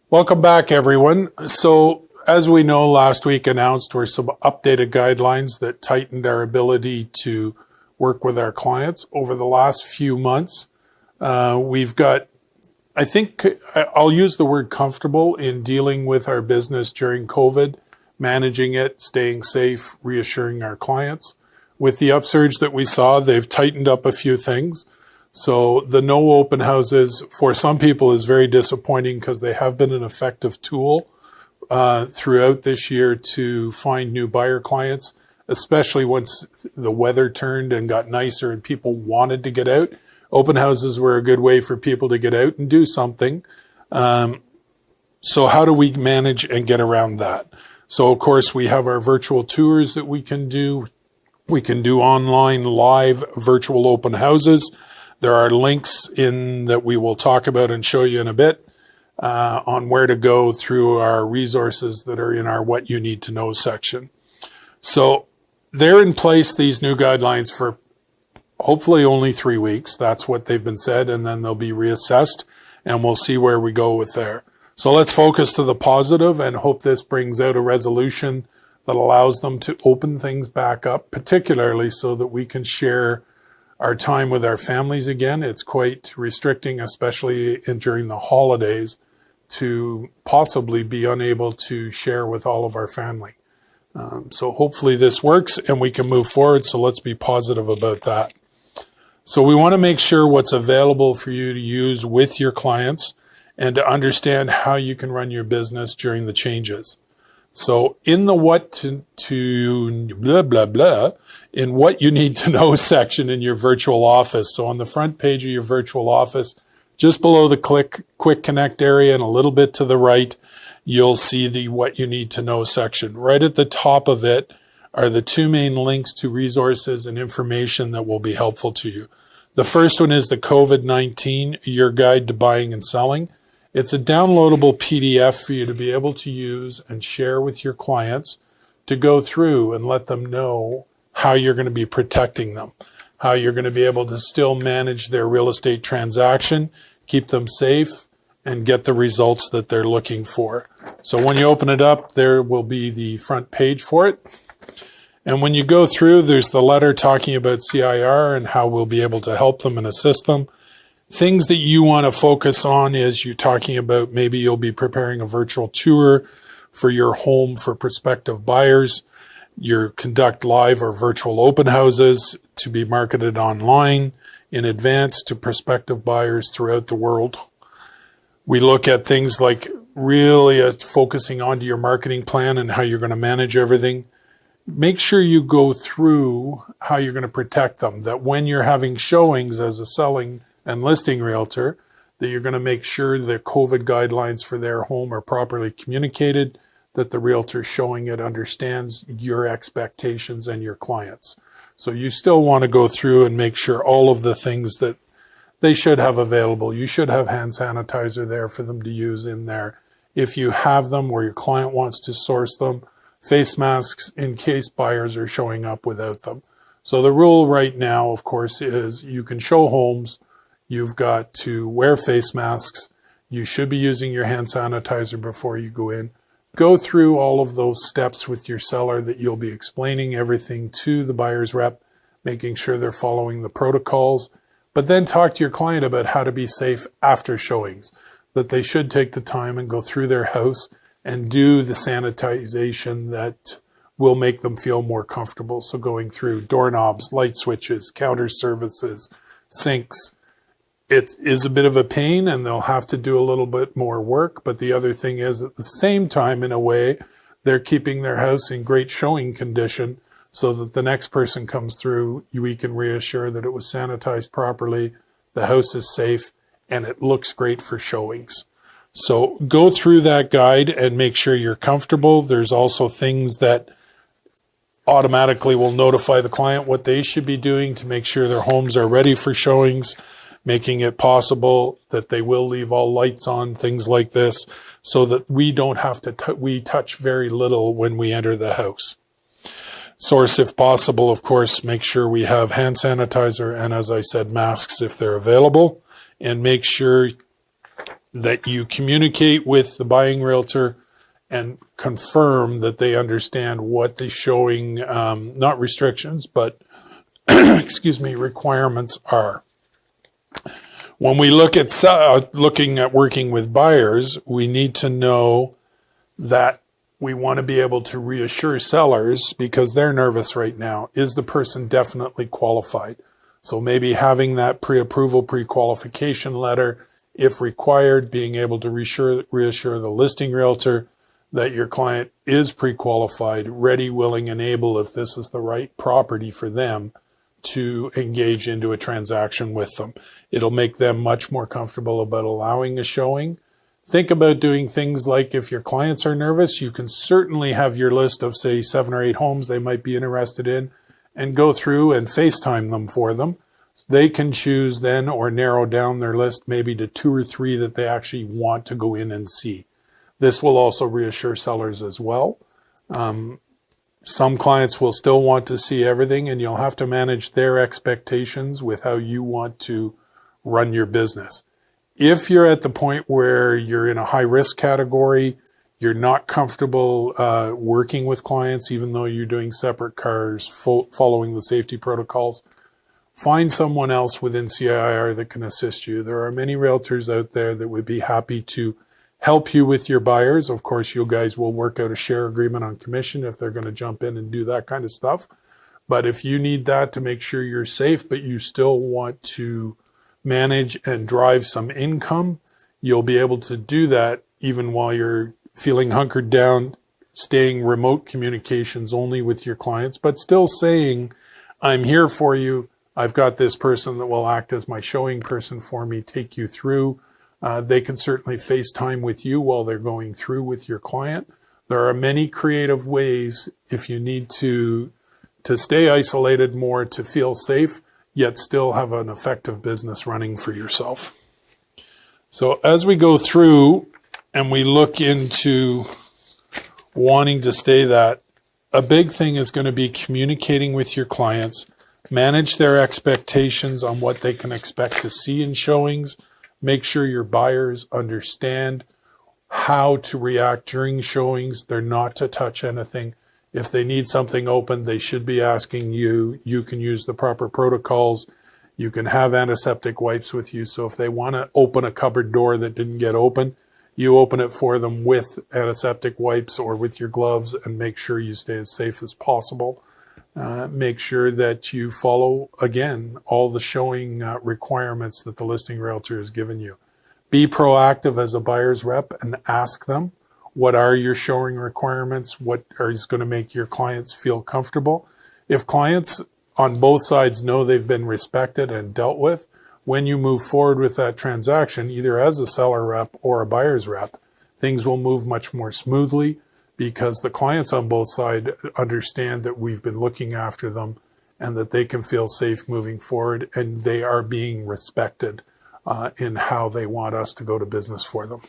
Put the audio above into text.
Welcome back, everyone. So, as we know, last week announced were some updated guidelines that tightened our ability to work with our clients over the last few months. We've got, I think I'll use the word comfortable in dealing with our business during COVID, managing it, staying safe, reassuring our clients. With the upsurge that we saw, they've tightened up a few things. So the no open houses for some people is very disappointing because they have been an effective tool throughout this year to find new buyer clients, especially once the weather turned and got nicer and people wanted to get out. Open houses were a good way for people to get out and do something. So how do we manage and get around that? So, of course, we have our virtual tours that we can do. We can do online live virtual open houses. There are links in that we will talk about and show you in a bit on where to go through our resources that are in our What You Need to Know section. So they're in place, these new guidelines, for hopefully only 3 weeks. That's what they've been said, and then they'll be reassessed, and we'll see where we go with there. So let's focus to the positive and hope this brings out a resolution that allows them to open things back up, particularly so that we can share our time with our families again. It's quite restricting, especially during the holidays, to possibly be unable to share with all of our family. So hopefully this works and we can move forward. So let's be positive about that. So we want to make sure what's available for you to use with your clients and to understand how you can run your business during the changes. So in the what to blah, blah, blah, in what you need to know section in your virtual office. So on the front page of your virtual office, just below the quick connect area and a little bit to the right, you'll see the what you need to know section. Right at the top of it are the two main links to resources and information that will be helpful to you. The first one is the COVID-19, Your Guide to Buying and Selling. It's a downloadable PDF for you to be able to use and share with your clients to go through and let them know how you're going to be protecting them, how you're going to be able to still manage their real estate transaction, keep them safe, and get the results that they're looking for. So when you open it up, there will be the front page for it. And when you go through, there's the letter talking about CIR and how we'll be able to help them and assist them. Things that you want to focus on is you're talking about maybe you'll be preparing a virtual tour for your home for prospective buyers. You conduct live or virtual open houses to be marketed online in advance to prospective buyers throughout the world. We look at things like really focusing onto your marketing plan and how you're going to manage everything. Make sure you go through how you're going to protect them, that when you're having showings as a selling and listing realtor, that you're going to make sure the COVID guidelines for their home are properly communicated, that the realtor showing it understands your expectations and your clients. So you still want to go through and make sure all of the things that they should have available. You should have hand sanitizer there for them to use in there. If you have them or your client wants to source them, face masks in case buyers are showing up without them. So the rule right now, of course, is you can show homes. You've got to wear face masks. You should be using your hand sanitizer before you go in. Go through all of those steps with your seller that you'll be explaining everything to the buyer's rep, making sure they're following the protocols, but then talk to your client about how to be safe after showings, that they should take the time and go through their house and do the sanitization that will make them feel more comfortable. So going through doorknobs, light switches, counter services, sinks. It is a bit of a pain and they'll have to do a little bit more work. But the other thing is at the same time, in a way, they're keeping their house in great showing condition so that the next person comes through, we can reassure that it was sanitized properly, the house is safe, and it looks great for showings. So go through that guide and make sure you're comfortable. There's also things that automatically will notify the client what they should be doing to make sure their homes are ready for showings, making it possible that they will leave all lights on, things like this, so that we don't have to, we touch very little when we enter the house. Source, if possible, of course, make sure we have hand sanitizer and, as I said, masks if they're available. And make sure that you communicate with the buying realtor and confirm that they understand what the showing, not restrictions, but excuse me, requirements are. When we look at looking at working with buyers, we need to know that we want to be able to reassure sellers because they're nervous right now. Is the person definitely qualified? So maybe having that pre-approval, pre-qualification letter, if required, being able to reassure the listing realtor that your client is pre-qualified, ready, willing, and able, if this is the right property for them, to engage into a transaction with them. It'll make them much more comfortable about allowing a showing. Think about doing things like, if your clients are nervous, you can certainly have your list of, say, 7 or 8 homes they might be interested in and go through and FaceTime them for them. They can choose then or narrow down their list maybe to 2 or 3 that they actually want to go in and see. This will also reassure sellers as well. Some clients will still want to see everything, and you'll have to manage their expectations with how you want to run your business. If you're at the point where you're in a high-risk category, you're not comfortable working with clients, even though you're doing separate cars, following the safety protocols, find someone else within CIR that can assist you. There are many realtors out there that would be happy to help you with your buyers. Of course, you guys will work out a share agreement on commission if they're going to jump in and do that kind of stuff. But if you need that to make sure you're safe, but you still want to manage and drive some income, you'll be able to do that even while you're feeling hunkered down, staying remote communications only with your clients, but still saying, I'm here for you. I've got this person that will act as my showing person for me, take you through. They can certainly FaceTime with you while they're going through with your client. There are many creative ways if you need to stay isolated more, to feel safe, yet still have an effective business running for yourself. So as we go through and we look into wanting to stay that, a big thing is going to be communicating with your clients, manage their expectations on what they can expect to see in showings, make sure your buyers understand how to react during showings. They're not to touch anything. If they need something open, they should be asking you. You can use the proper protocols. You can have antiseptic wipes with you. So if they want to open a cupboard door that didn't get open, you open it for them with antiseptic wipes or with your gloves, and make sure you stay as safe as possible. Make sure that you follow, again, all the showing requirements that the listing realtor has given you. Be proactive as a buyer's rep and ask them, what are your showing requirements? What is going to make your clients feel comfortable? If clients on both sides know they've been respected and dealt with, when you move forward with that transaction, either as a seller rep or a buyer's rep, things will move much more smoothly because the clients on both sides understand that we've been looking after them and that they can feel safe moving forward, and they are being respected in how they want us to go to business for them.